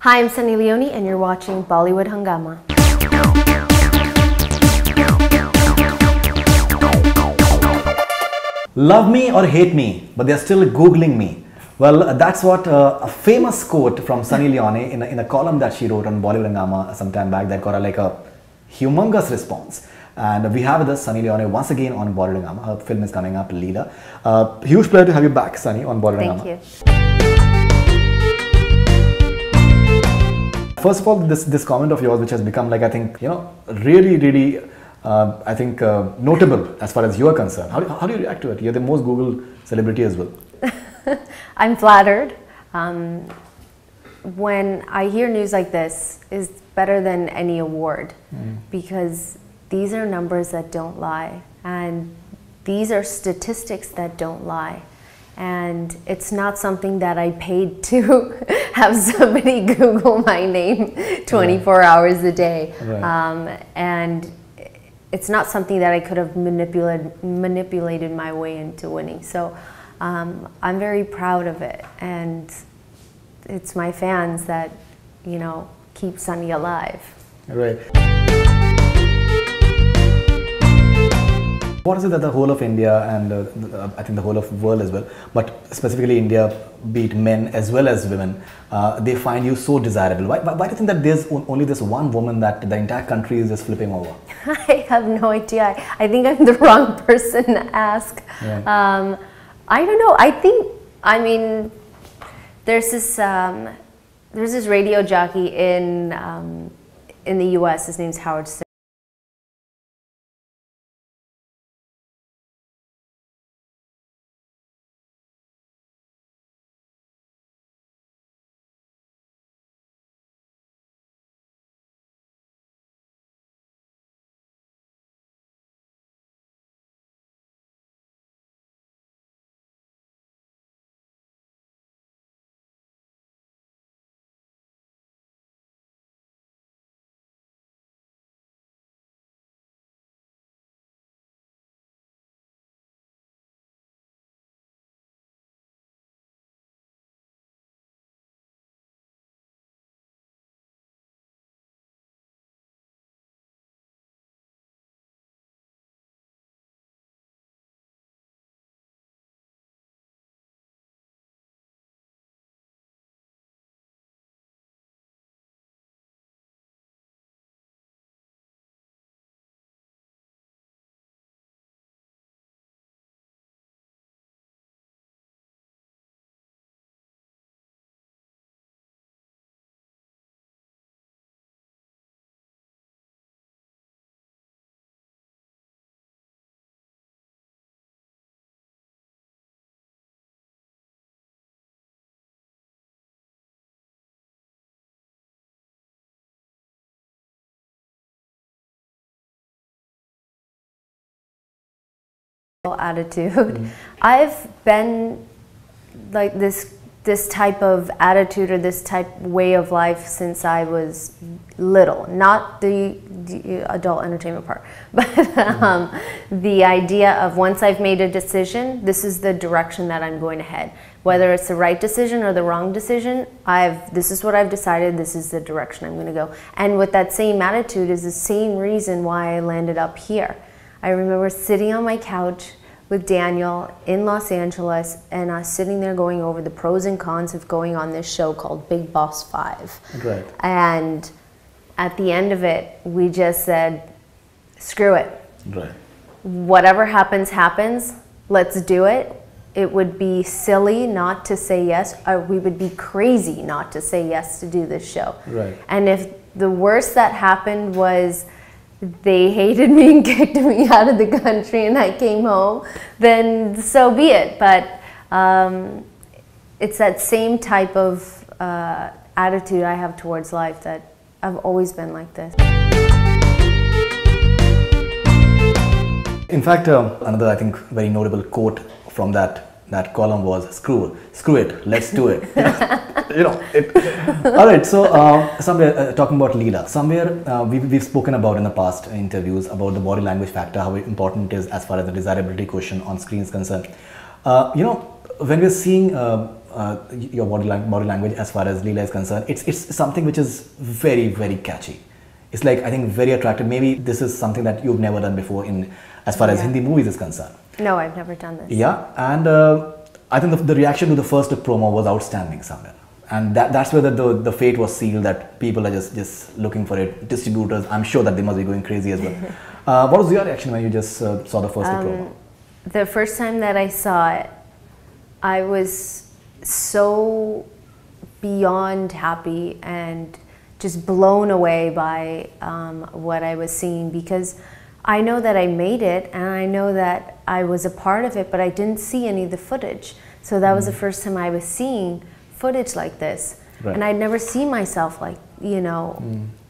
Hi, I'm Sunny Leone and you're watching Bollywood Hungama. Love me or hate me, but they're still Googling me. Well, that's what a famous quote from Sunny Leone in a column that she wrote on BollywoodHungama some time back that got a humongous response. And we have with us Sunny Leone once again on BollywoodHungama. Her film is coming up, Leela. Huge pleasure to have you back, Sunny, on BollywoodHungama. Thank you. First of all, this comment of yours, which has become I think, really, I think notable as far as you are concerned. How do you react to it? You're the most Googled celebrity as well. I'm flattered. When I hear news like this, it's better than any award because these are numbers that don't lie, and these are statistics that don't lie. And it's not something that I paid to have somebody Google my name 24 hours a day. Right. And it's not something that I could have manipulated my way into winning. So I'm very proud of it. And it's my fans that, keep Sunny alive. Right. What is it that the whole of India and I think the whole of the world as well, but specifically India, be it men as well as women, they find you so desirable? Why do you think that there's only this one woman that the entire country is just flipping over? I have no idea. I think I'm the wrong person to ask. Right. I don't know. There's this radio jockey in the US. His name's Howard. Attitude. I've been like this type of attitude or this type way of life since I was little, not the adult entertainment part, but the idea of once I've made a decision, this is the direction that I'm going to head. Whether it's the right decision or the wrong decision, this is what I've decided, this is the direction I'm going to go. And with that same attitude is the same reason why I landed up here. I remember sitting on my couch with Daniel in Los Angeles and us sitting there going over the pros and cons of going on this show called Big Boss 5. Right. And at the end of it, we just said, screw it. Right. Whatever happens, happens. Let's do it. It would be silly not to say yes, or we would be crazy not to say yes to do this show. Right. And if the worst that happened was they hated me and kicked me out of the country and I came home, then so be it. But it's that same type of attitude I have towards life that I've always been like this. In fact, another I think very notable quote from that column was screw it, let's do it. All right, so somewhere talking about Leela, somewhere we've spoken about in the past interviews about the body language factor, how important it is as far as the desirability quotient on screen is concerned. When we're seeing your body language as far as Leela is concerned. It's something which is very, very catchy. It's like, I think, very attractive. Maybe this is something that you've never done before in as far as Hindi movies is concerned. No, I've never done this. Yeah, and I think the reaction to the first promo was outstanding somewhere. And that's where the fate was sealed, that people are just looking for it. Distributors, I'm sure that they must be going crazy as well. What was your reaction when you just saw the first promo? The first time that I saw it, I was so beyond happy and just blown away by what I was seeing, because I know that I made it and I know that I was a part of it, but I didn't see any of the footage. So that was the first time I was seeing footage like this. Right. And I'd never seen myself like, you know,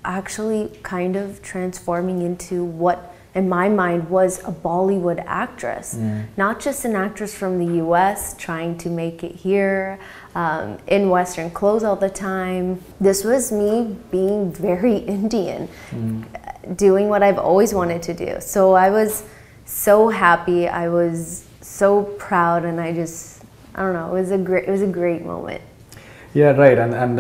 actually kind of transforming into what in my mind was a Bollywood actress. Not just an actress from the US trying to make it here, in Western clothes all the time. This was me being very Indian, doing what I've always wanted to do. So I was so happy, I was so proud, and I don't know, it was a great moment. Yeah, right, and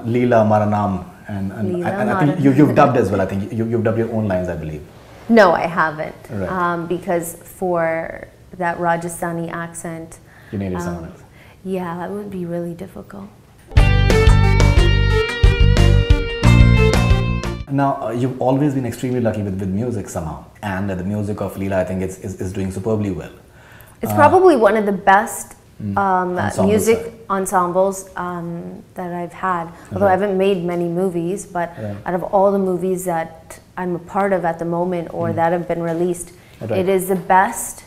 Leela Maranam, and I think you've dubbed as well. I think you've dubbed your own lines, I believe. No, I haven't, right. Because for that Rajasthani accent, you needed someone else. Yeah, that would be really difficult. Now, you've always been extremely lucky with music somehow, and the music of Leela, I think, is doing superbly well. It's probably one of the best music ensembles that I've had. Although I haven't made many movies, but out of all the movies that I'm a part of at the moment or that have been released, it is the best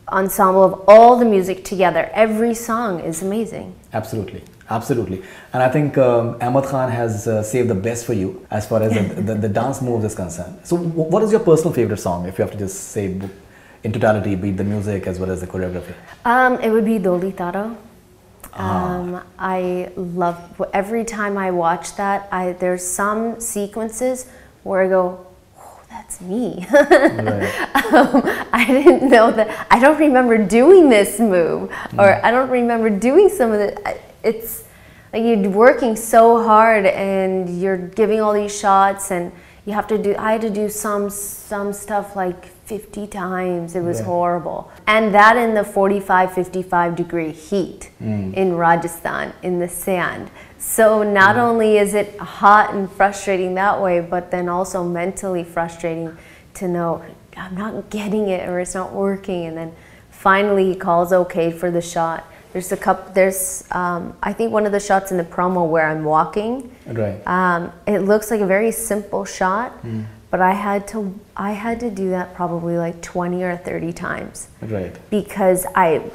ensemble of all the music together. Every song is amazing. Absolutely, absolutely. And I think Ahmed Khan has saved the best for you as far as the dance moves is concerned. So what is your personal favorite song, if you have to just say in totality, be it the music as well as the choreography? It would be Doli Taro. I love, every time I watch that, there's some sequences where I go, oh, that's me. I didn't know that, I don't remember doing this move, or I don't remember doing some of it. It's like you're working so hard and you're giving all these shots, and you have to do, I had to do some stuff like 50 times. It was horrible. And that in the 45, 55 degree heat in Rajasthan, in the sand. So not only is it hot and frustrating that way, but then also mentally frustrating to know I'm not getting it or it's not working. And then finally he calls okay for the shot. There's a couple, I think one of the shots in the promo where I'm walking. It looks like a very simple shot. But I had to do that probably like 20 or 30 times. Because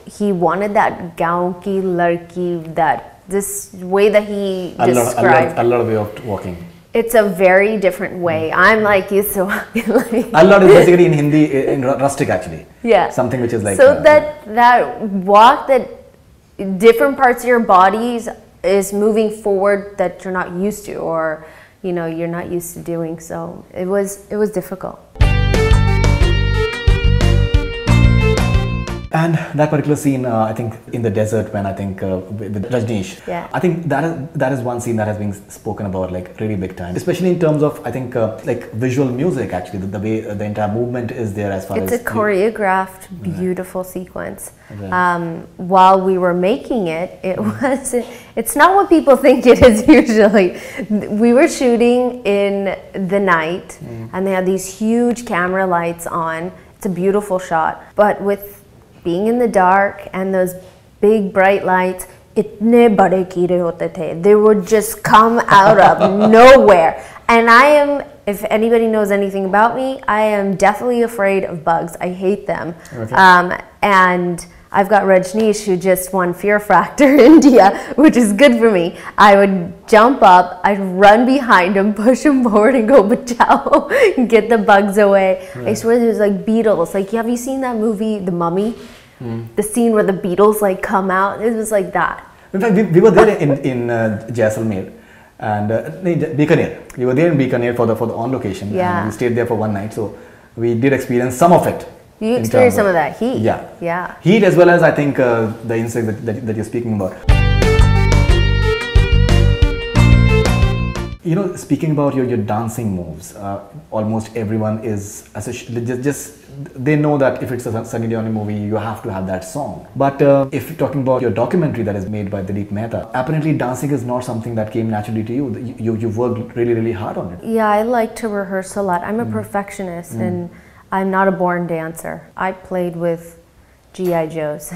he wanted that gaon ki larki, this way that he described. A lot of way of walking. It's a very different way. I'm like used to walking like. A lot is basically in Hindi, in rustic actually. Yeah. Something which is like. So that walk, that different parts of your body is moving forward that you're not used to, or you know, you're not used to doing. So it was difficult. And that particular scene, I think in the desert, when I think with Rajneesh, I think that is one scene that has been spoken about like really big time, especially in terms of I think like visual music. Actually, the way the entire movement is there as far as it's a choreographed, beautiful sequence. While we were making it, it's not what people think it is usually. We were shooting in the night, and they had these huge camera lights on. It's a beautiful shot, but with being in the dark and those big bright lights, itne bade keere hote the. They would just come out of nowhere. And I am, if anybody knows anything about me, I am definitely afraid of bugs. I hate them. And I've got Rajneesh, who just won Fear Factor India, which is good for me. I would jump up, I'd run behind him, push him forward and go bachao, and get the bugs away. I swear there's like beetles. Like, have you seen that movie, The Mummy? The scene where the beetles like come out, it was like that. In fact, we were there in Jaisalmer and Bikaner. We were there in Bikaner for the on location. And we stayed there for one night, so we did experience some of it. You experienced some of that heat. Yeah. Yeah. Heat as well as I think the insect that you're speaking about. You know, speaking about your dancing moves, almost everyone is just they know that if it's a Sunny Leone movie, you have to have that song. But if you're talking about your documentary that is made by Dilip Mehta, apparently dancing is not something that came naturally to you. You've worked really hard on it. Yeah, I like to rehearse a lot. I'm a perfectionist and I'm not a born dancer. I played with G.I. Joes,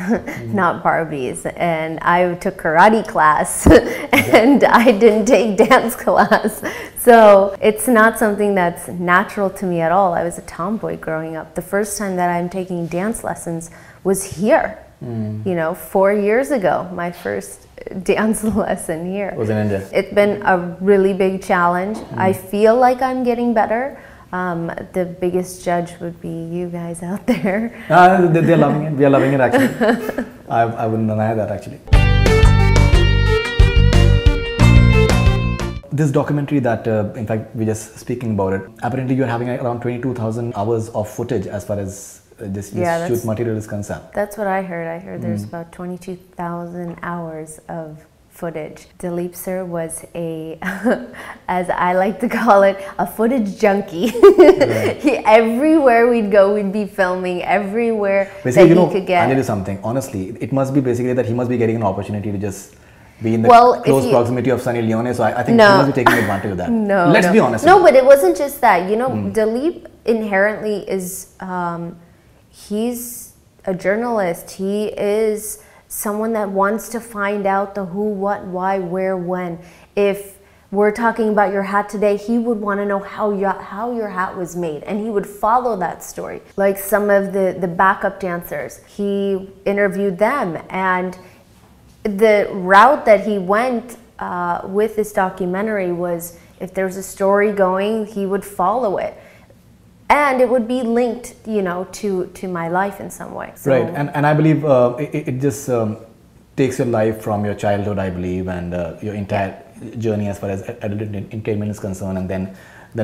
not Barbies, and I took karate class and I didn't take dance class. So it's not something that's natural to me at all. I was a tomboy growing up. The first time that I'm taking dance lessons was here, you know, 4 years ago, my first dance lesson here. Was in India. It's been a really big challenge. I feel like I'm getting better. The biggest judge would be you guys out there. They're loving it. We are loving it actually. I wouldn't deny that actually. This documentary that, in fact, we're just speaking about it. Apparently, you're having around 22,000 hours of footage as far as this shoot material is concerned. That's what I heard. I heard there's about 22,000 hours of footage. Dilip sir was a, as I like to call it, a footage junkie. Right. Everywhere we'd go, we'd be filming everywhere basically, that he could get. I'll tell you something. Honestly, it must be basically that he must be getting an opportunity to just be in the close proximity of Sunny Leone. So I think he must be taking advantage of that. Let's be honest. No, but it wasn't just that. You know, Dilip inherently is, he's a journalist. He is someone that wants to find out the who, what, why, where, when. If we're talking about your hat today, he would want to know how your hat was made, and he would follow that story. Like some of the backup dancers, he interviewed them, and the route that he went with this documentary was, if there's a story going, he would follow it. And it would be linked, you know, to my life in some way. So, right, and I believe it just takes your life from your childhood, I believe, and your entire journey as far as adult entertainment is concerned, and then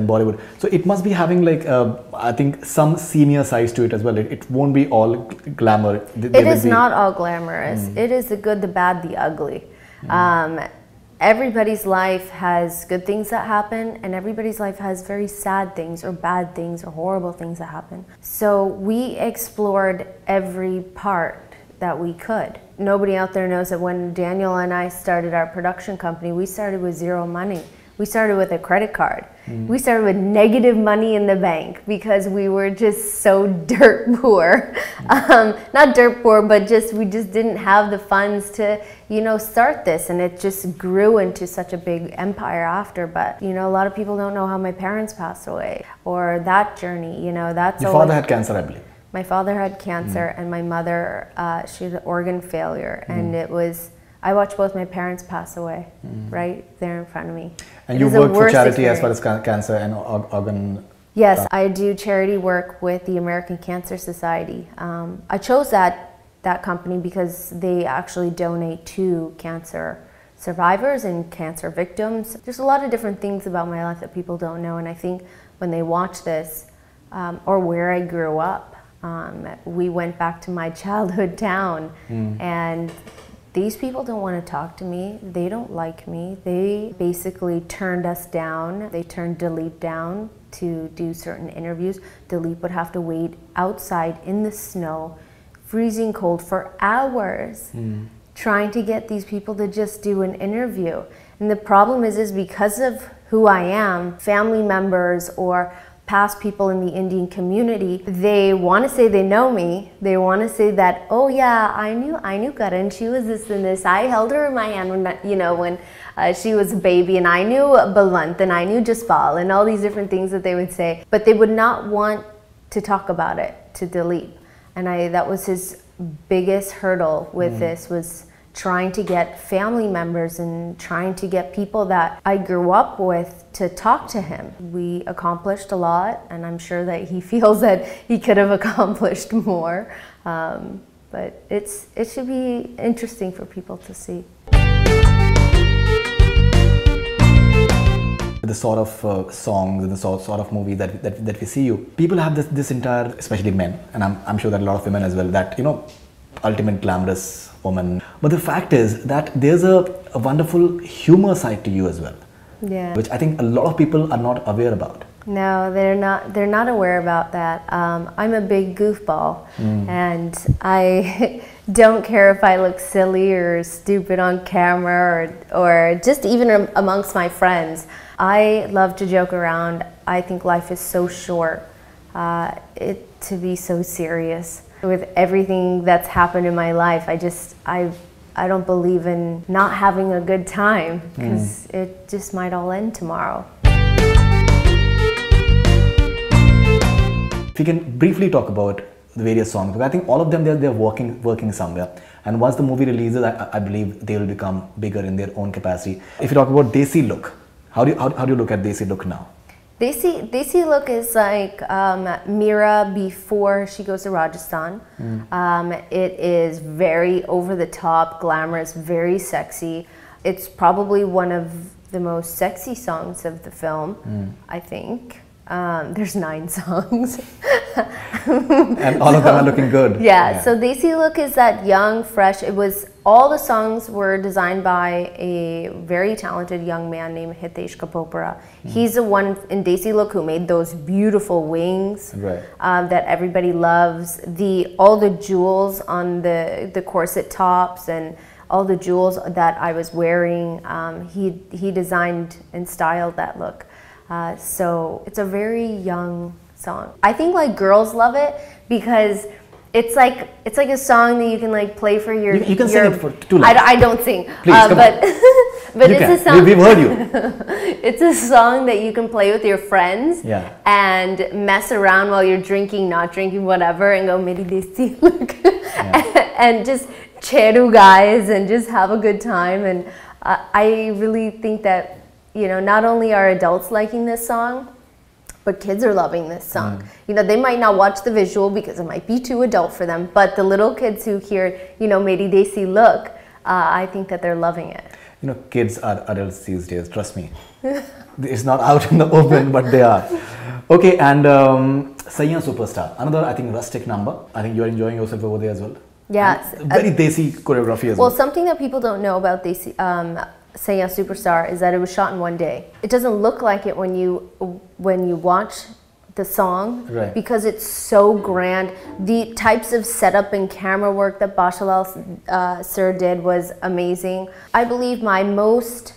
Bollywood. So it must be having like, I think, some senior sides to it as well. It won't be all glamour. It is not all glamorous. It is the good, the bad, the ugly. Everybody's life has good things that happen, and everybody's life has very sad things or bad things or horrible things that happen. So we explored every part that we could. Nobody out there knows that when Daniel and I started our production company, we started with zero money. We started with a credit card. We started with negative money in the bank because we were just so dirt poor. Not dirt poor, but we just didn't have the funds to, you know, start this. And it just grew into such a big empire after. But, you know, a lot of people don't know how my parents passed away or that journey, you know, that's Your father had cancer, I believe. My father had cancer and my mother, she had organ failure. And it was, I watched both my parents pass away right there in front of me. And you work for charity as far as cancer and organ? Yes, I do charity work with the American Cancer Society. I chose that company because they actually donate to cancer survivors and cancer victims. There's a lot of different things about my life that people don't know, and I think when they watch this, or where I grew up, we went back to my childhood town, and these people don't want to talk to me. They don't like me. They basically turned us down. They turned Dilip down to do certain interviews. Dilip would have to wait outside in the snow, freezing cold for hours, trying to get these people to just do an interview. And the problem is because of who I am, family members or past people in the Indian community, they want to say they know me. They want to say that, oh yeah, I knew Karan, she was this and this. I held her in my hand when, you know, when she was a baby, and I knew Balwant, and I knew Jaspal, and all these different things that they would say. But they would not want to talk about it to Dilip. And that was his biggest hurdle with this, was trying to get family members and trying to get people that I grew up with to talk to him. We accomplished a lot, and I'm sure that he feels that he could have accomplished more. But it should be interesting for people to see. the sort of songs and the sort of movies that we see you, people have this entire, especially men, and I'm sure that a lot of women as well, that, you know, ultimate glamorous woman. But the fact is that there's a wonderful humor side to you as well. Yeah. Which I think a lot of people are not aware about. No, they're not aware about that. I'm a big goofball, and I don't care if I look silly or stupid on camera or just even amongst my friends. I love to joke around. I think life is so short to be so serious. With everything that's happened in my life, I don't believe in not having a good time, because it just might all end tomorrow. If you can briefly talk about the various songs, because I think all of them they're working somewhere, and once the movie releases, I believe they will become bigger in their own capacity. If you talk about Desi Look, how do you look at Desi Look now? Desi Look is like Meera before she goes to Rajasthan. It is very over the top, glamorous, very sexy. It's probably one of the most sexy songs of the film, I think. There's 9 songs. And all of them are looking good. Yeah, so Desi Look is that young, fresh, all the songs were designed by a very talented young man named Hitesh Kapopara. He's the one in Desi Look who made those beautiful wings that everybody loves. All the jewels on the corset tops and all the jewels that I was wearing, he designed and styled that look. So it's a very young song. I think like girls love it because it's like a song that you can like play for your. You can sing it for 2 lines. I don't sing, please, but it's a song. We've heard you. It's a song that you can play with your friends and mess around while you're drinking, not drinking, whatever, and go meri desi look, and just cheru guys and just have a good time. And I really think that, you know, not only are adults liking this song, but kids are loving this song. You know, they might not watch the visual because it might be too adult for them, but the little kids who hear, you know, Meri Desi Look, I think that they're loving it. You know, kids are adults these days, trust me. It's not out in the open, but they are. Okay, and Saiya Superstar, another, I think, rustic number. I think you're enjoying yourself over there as well. Yeah. Very Desi choreography as well. Well, something that people don't know about Desi, Saiya Superstar is that it was shot in one day. It doesn't look like it when you watch the song, because it's so grand. The types of setup and camera work that Bashalal sir did was amazing. I believe my most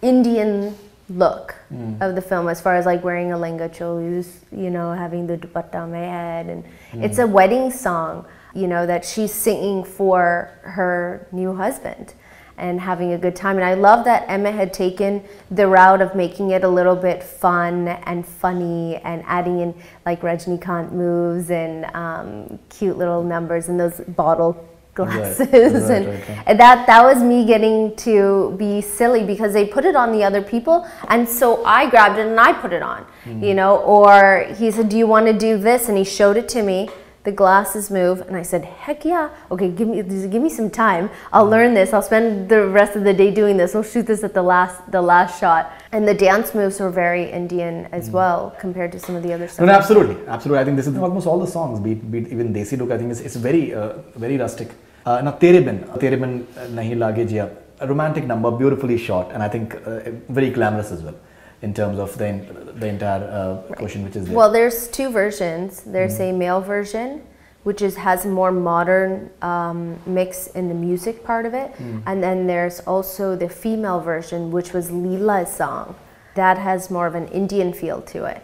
Indian look of the film, as far as like wearing a lenga choli, you know, having the dupatta on my head, and it's a wedding song, you know, that she's singing for her new husband and having a good time. And I love that Emma had taken the route of making it a little bit fun and funny and adding in like Rajnikant moves and cute little numbers and those bottle glasses. And that was me getting to be silly because they put it on the other people, and so I grabbed it and I put it on, you know. Or he said, do you want to do this? And he showed it to me. The glasses move, and I said, heck yeah, okay, give me some time. I'll learn this. I'll spend the rest of the day doing this. I'll shoot this at the last shot. And the dance moves were very Indian as well compared to some of the other songs. No, absolutely. I think this is almost all the songs, be it even Desi Look. I think it's very very rustic. Now Tere Bin Nahi Lage Jia, a romantic number, beautifully shot, and I think very glamorous as well, in terms of the entire quotient which is there. Well, there's 2 versions. There's a male version, which has more modern mix in the music part of it. And then there's also the female version, which was Leela's song. That has more of an Indian feel to it.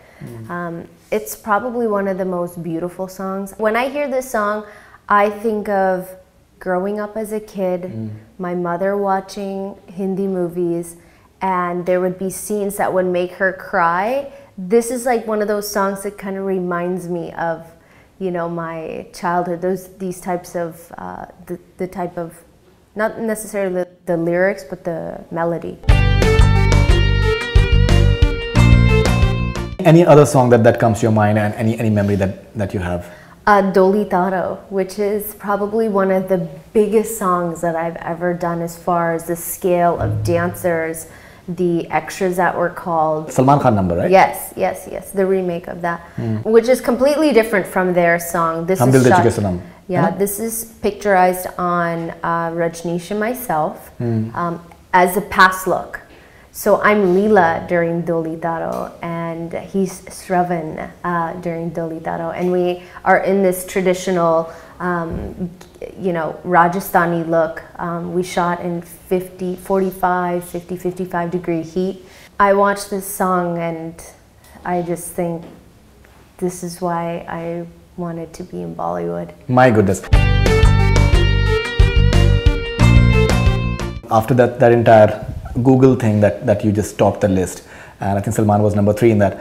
It's probably one of the most beautiful songs. When I hear this song, I think of growing up as a kid, my mother watching Hindi movies, and there would be scenes that would make her cry. This is like one of those songs that kind of reminds me of, you know, my childhood. These types of the type of, not necessarily the lyrics, but the melody. Any other song that comes to your mind, and any memory that you have? Doli Taro, which is probably one of the biggest songs that I've ever done as far as the scale of dancers the extras that were called Salman Khan number, right? Yes, yes, yes. The remake of that, which is completely different from their song. This Hum is Dil De shot, Chuke Sanam. yeah, this is picturized on Rajneesh and myself as a past look. So I'm Leela during Doli Daro and he's Shravan during Doli Daro, and we are in this traditional, you know, Rajasthani look. We shot in 55 degree heat. I watched this song and I just think this is why I wanted to be in Bollywood. My goodness. After that entire Google thing that you just topped the list, and I think Salman was number 3 in that.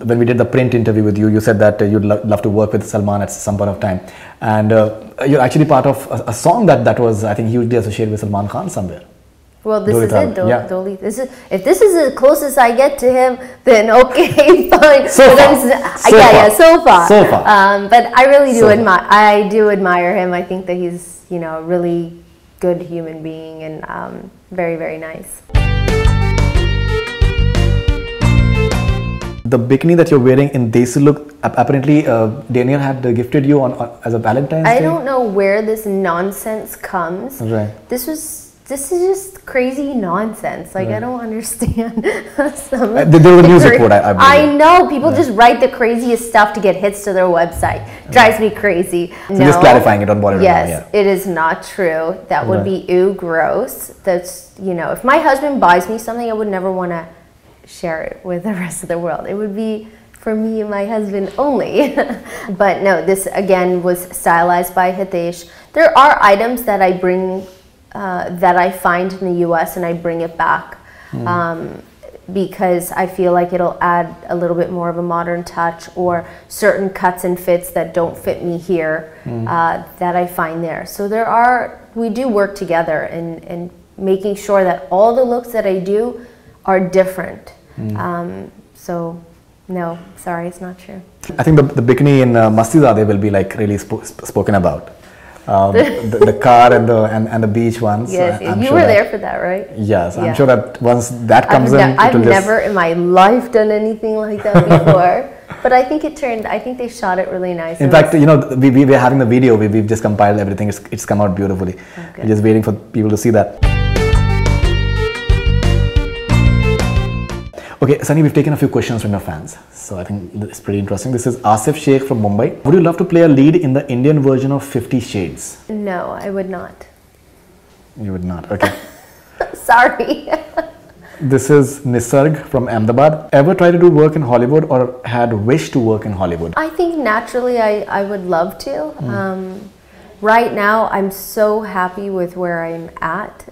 When we did the print interview with you, you said that you'd love to work with Salman at some point of time, and you're actually part of a song that was, I think, hugely associated with Salman Khan somewhere. Well, this Doli is Daro. it, Doli. Yeah. Doli. This is, if this is the closest I get to him, then okay, fine. So But far. so far. So far. But I really do So admire. I do admire him. I think that he's, you know, a really good human being and very, very nice. The bikini that you're wearing in Desi look, apparently Daniel had gifted you on as a Valentine's Day. I don't know where this nonsense comes. Right. This is just crazy nonsense. Like, I don't understand. Some of There was a news report, I believe. I know. People just write the craziest stuff to get hits to their website. Drives me crazy. So just clarifying it on Bollywood. Yes, Yeah. it is not true. That would be gross. That's, you know, if my husband buys me something, I would never want to share it with the rest of the world. It would be for me and my husband only. But no, this again was stylized by Hitesh. There are items that I bring that I find in the US and I bring it back because I feel like it'll add a little bit more of a modern touch, or certain cuts and fits that don't fit me here that I find there. So we do work together in making sure that all the looks that I do are different. So no, sorry, it's not true. I think the bikini in Mastizade will be like really spoken about. The car and the beach ones. Yes, you sure were there for that, right? Yes, I'm Yeah. sure that once that comes I've never in my life done anything like that before. But I think I think they shot it really nice. In fact, you know, we were having the video, we've just compiled everything, it's come out beautifully. We're just waiting for people to see that. Okay, Sunny, we've taken a few questions from your fans, so I think it's pretty interesting. This is Asif Sheikh from Mumbai. Would you love to play a lead in the Indian version of 50 Shades? No, I would not. You would not, okay. Sorry. This is Nisarg from Ahmedabad. Ever tried to do work in Hollywood or had wish to work in Hollywood? I think naturally I would love to. Right now, I'm so happy with where I'm at.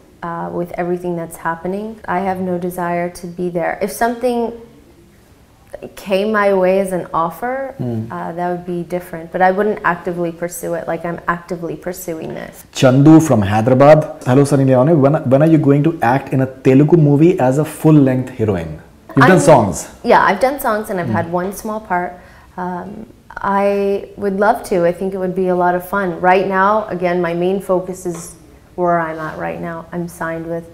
With everything that's happening, I have no desire to be there. If something came my way as an offer, that would be different, but I wouldn't actively pursue it like I'm actively pursuing this. Chandu from Hyderabad. Hello Sunny Leone, when are you going to act in a Telugu movie as a full-length heroine? You've done songs. Yeah, I've done songs and I've had one small part. I would love to. I think it would be a lot of fun. Right now, again, my main focus is where I'm at right now. I'm signed with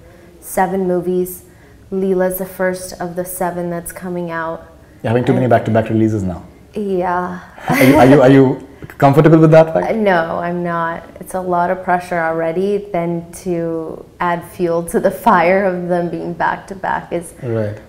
7 movies. Leela's the first of the 7 that's coming out. You're having too many back-to-back releases now. Yeah. Are you comfortable with that fact? No, I'm not. It's a lot of pressure already. Then to add fuel to the fire of them being back-to-back is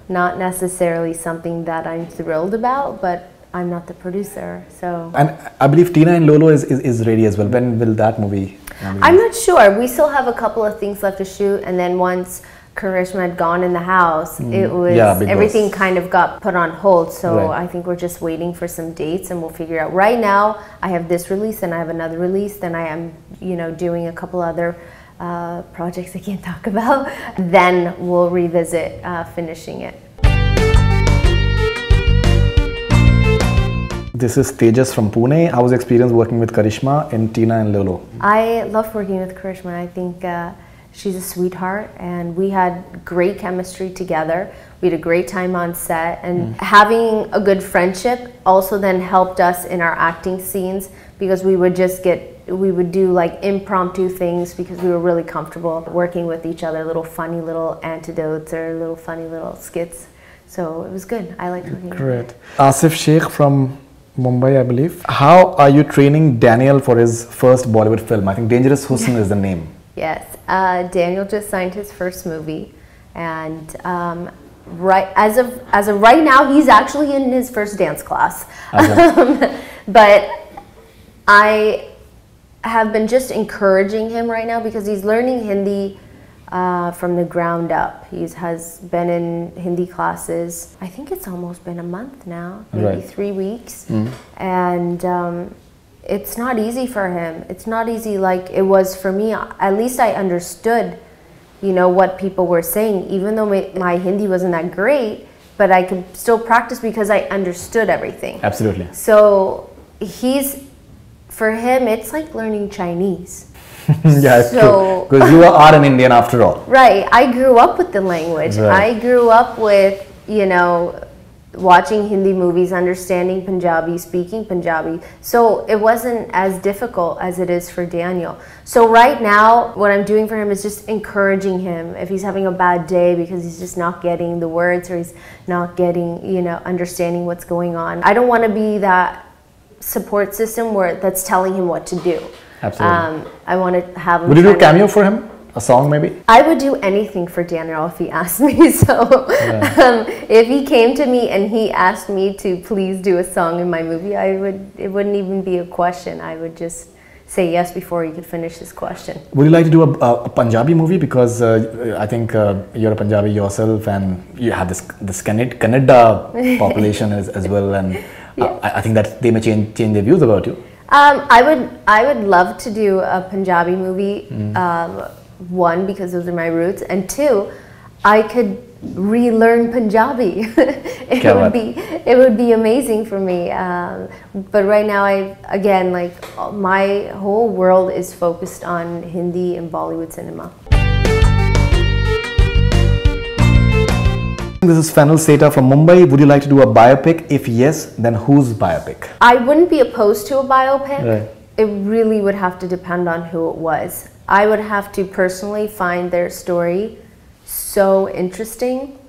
not necessarily something that I'm thrilled about, but I'm not the producer, so. And I believe Tina and Lolo is ready as well. When will that movie? I'm not sure. We still have a couple of things left to shoot, and then once Karishma had gone in the house, it was everything kind of got put on hold. So I think we're just waiting for some dates, and we'll figure out. Right now, I have this release, and I have another release. Then I am, doing a couple other projects I can't talk about. Then we'll revisit finishing it. This is Tejas from Pune. How was your experience working with Karishma in Tina and Lolo? I loved working with Karishma. I think she's a sweetheart, and we had great chemistry together. We had a great time on set, and having a good friendship also then helped us in our acting scenes, because we would just get we would do like impromptu things because we were really comfortable working with each other, little funny little anecdotes or little funny little skits. So it was good. I liked working with him. Great. Asif Sheikh from Mumbai, I believe. How are you training Daniel for his first Bollywood film? I think Dangerous Husn is the name. Yes, Daniel just signed his first movie, and right as of right now, he's actually in his first dance class. Okay. But I have been just encouraging him right now because he's learning Hindi from the ground up. He has been in Hindi classes. I think it's almost been a month now, maybe right. 3 weeks, and it's not easy for him. It's not easy like it was for me. At least I understood, you know, what people were saying, even though my Hindi wasn't that great, but I could still practice because I understood everything. Absolutely. So for him, it's like learning Chinese. Yeah, it's true. Because you are an Indian after all. Right. I grew up with the language. Right. I grew up with, you know, watching Hindi movies, understanding Punjabi, speaking Punjabi. So it wasn't as difficult as it is for Daniel. So right now, what I'm doing for him is just encouraging him. If he's having a bad day because he's just not getting the words or he's not getting, you know, understanding what's going on. I don't want to be that support system that's telling him what to do. Absolutely. I want to have him. Would you do a cameo for him? A song maybe? I would do anything for Daniel if he asked me. So if he came to me and he asked me to please do a song in my movie, it wouldn't even be a question. I would just say yes before he could finish his question. Would you like to do a Punjabi movie? Because I think you're a Punjabi yourself and you have this Kannada population as well, and yeah. I think that they may change their views about you. I would love to do a Punjabi movie. One, because those are my roots, and two, I could relearn Punjabi. It would be amazing for me. But right now, again, like my whole world is focused on Hindi and Bollywood cinema. This is Fennel Seta from Mumbai. Would you like to do a biopic? If yes, then whose biopic? I wouldn't be opposed to a biopic. Right. It really would have to depend on who it was. I would have to personally find their story so interesting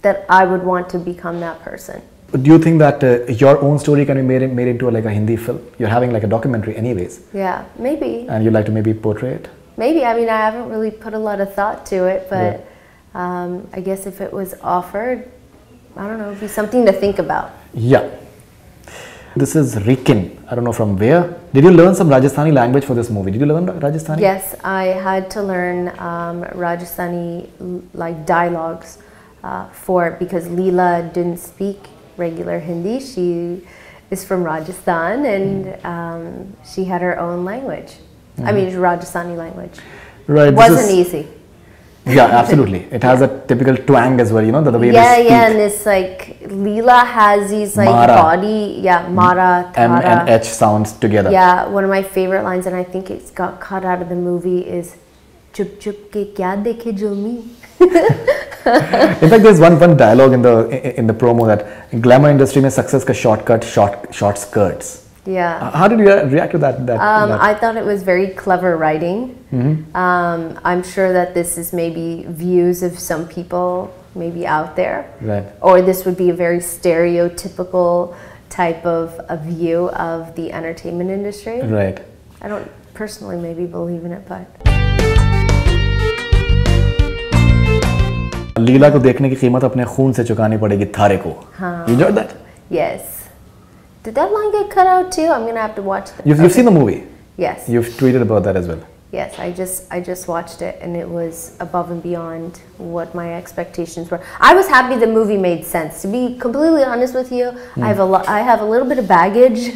that I would want to become that person. Do you think that your own story can be made into like a Hindi film? You're having like a documentary anyways. Yeah, maybe. And you'd like to maybe portray it? Maybe. I mean, I haven't really put a lot of thought to it, but I guess if it was offered, I don't know, it'd be something to think about. Yeah. This is Rikin. I don't know from where. Did you learn some Rajasthani language for this movie? Did you learn Rajasthani? Yes, I had to learn Rajasthani like dialogues for it because Leela didn't speak regular Hindi. She is from Rajasthan and she had her own language. I mean, Rajasthani language. Right. It wasn't easy. Yeah, absolutely. It has a typical twang as well, you know, the way they speak. Yeah, and it's like, Leela has these like body, Mara, Thara. M and H sounds together. Yeah, one of my favorite lines, and I think it's got cut out of the movie, is, Chup chup ke kya dekhe julmi. In fact, there's one dialogue in the promo that glamour industry mein success ka shortcut, short skirts. Yeah. How did you react to that? I thought it was very clever writing. I'm sure that this is maybe views of some people maybe out there. Right. Or this would be a very stereotypical type of a view of the entertainment industry. Right. I don't personally maybe believe in it, but... लीला को देखने की कीमत अपने खून से चुकानी पड़ेगी थारे को. You enjoyed that? Yes. Did that line get cut out too? I'm gonna have to watch that. You've seen the movie? Yes. You've tweeted about that as well. Yes, I just watched it and it was above and beyond what my expectations were. I was happy the movie made sense. To be completely honest with you, I have a little bit of baggage,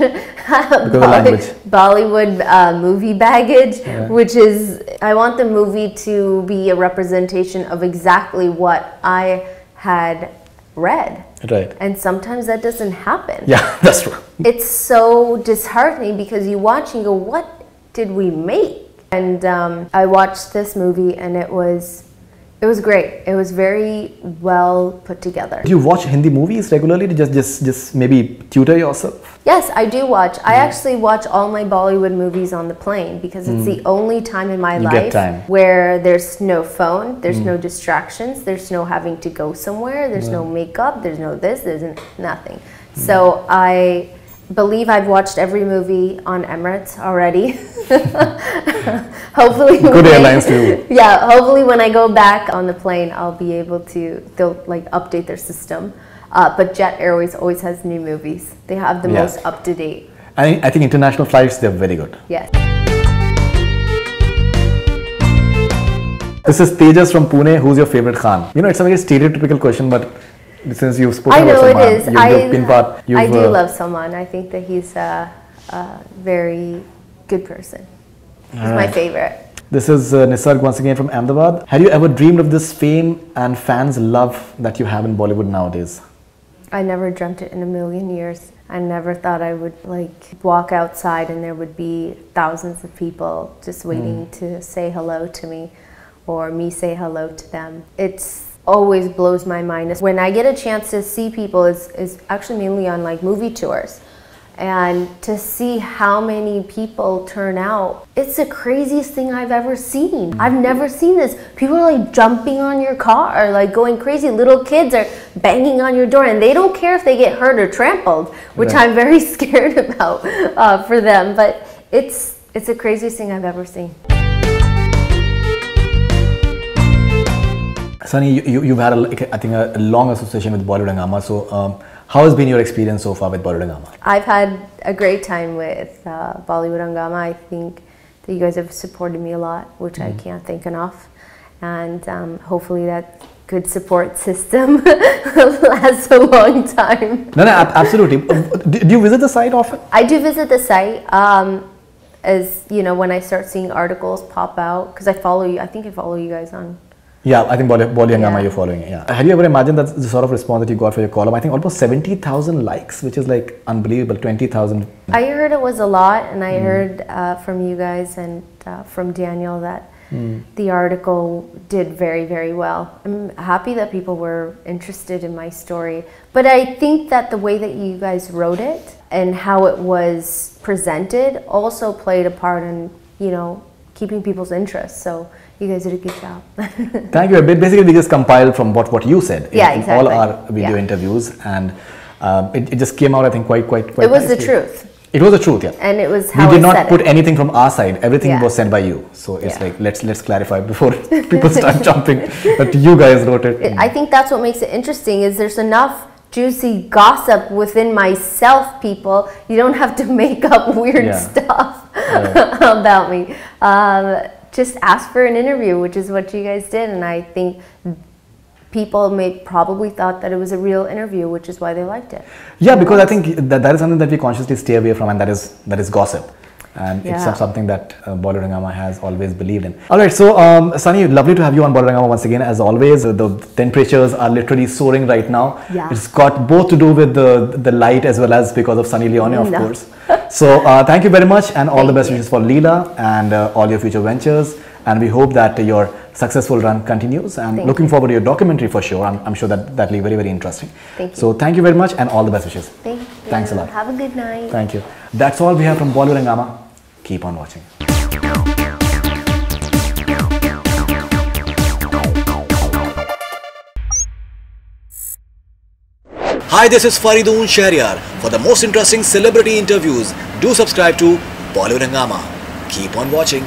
Bollywood movie baggage, which is I want the movie to be a representation of exactly what I had read. Right. And sometimes that doesn't happen. Yeah, that's true. It's so disheartening because you watch and go, what did we make? And I watched this movie and it was, It was great. It was very well put together. Do you watch Hindi movies regularly to just maybe tutor yourself? Yes, I do watch. I actually watch all my Bollywood movies on the plane because it's the only time in my life where there's no phone, there's no distractions, there's no having to go somewhere, there's no makeup, there's no this, there's nothing. So I believe I've watched every movie on Emirates already. Hopefully, good airlines too. Yeah, hopefully when I go back on the plane, I'll be able to. They'll like update their system. But Jet Airways always has new movies. They have the most up to date. I think international flights, they're very good. Yes. This is Tejas from Pune. Who's your favorite Khan? You know, it's a very stereotypical question, but since you've spoken about Salman, I do love Salman. I think that he's a very good person. He's my favorite. This is Nisarg once again from Ahmedabad. Had you ever dreamed of this fame and fans' love that you have in Bollywood nowadays? I never dreamt it in a million years. I never thought I would like walk outside and there would be thousands of people just waiting to say hello to me or me say hello to them. It's always blows my mind. When I get a chance to see people, it's actually mainly on like movie tours. And to see how many people turn out, it's the craziest thing I've ever seen. I've never seen this. People are like jumping on your car, like going crazy. Little kids are banging on your door and they don't care if they get hurt or trampled, which I'm very scared about for them. But it's the craziest thing I've ever seen. Sunny, you've had, I think, a long association with BollywoodHungama. So, how has been your experience so far with BollywoodHungama? I've had a great time with BollywoodHungama. I think that you guys have supported me a lot, which I can't thank enough. And hopefully that good support system lasts a long time. No, absolutely. Do you visit the site often? I do visit the site. As you know, when I start seeing articles pop out, because I follow you. I think I follow you guys on. Yeah, I think BollywoodHungama you're following. Yeah. Had you ever imagined that the sort of response that you got for your column? I think almost 70,000 likes, which is like unbelievable. 20,000. I heard it was a lot, and I heard from you guys and from Daniel that the article did very, very well. I'm happy that people were interested in my story, but I think that the way that you guys wrote it and how it was presented also played a part in, you know, keeping people's interest. So you guys did a good job. Thank you. Basically, we just compiled from what you said in all our video interviews, and it just came out, I think, quite It was nicely. The truth. It was the truth, yeah. And it was how we did not put anything from our side. Everything was sent by you. So it's like let's clarify before people start jumping that you guys wrote it. I think that's what makes it interesting. Is there's enough juicy gossip within myself, people. You don't have to make up weird stuff about me. Just ask for an interview, which is what you guys did, and I think people probably thought that it was a real interview, which is why they liked it. Yeah, because I think that is something that we consciously stay away from, and that is gossip. And it's something that BollywoodHungama has always believed in. Alright, so Sunny, lovely to have you on BollywoodHungama once again. As always, the temperatures are literally soaring right now. Yeah. It's got both to do with the light as well as because of Sunny Leone, of course. So thank you very much, and all the best wishes for Leela and all your future ventures. And we hope that your successful run continues. And looking forward to your documentary for sure. I'm sure that will be very, very interesting. Thank you. So thank you very much, and all the best wishes. Thank you. Thanks a lot. Have a good night. Thank you. That's all we have from BollywoodHungama. Keep on watching. Hi, this is Faridoon Shahryar. For the most interesting celebrity interviews, do subscribe to BollywoodHungama. Keep on watching.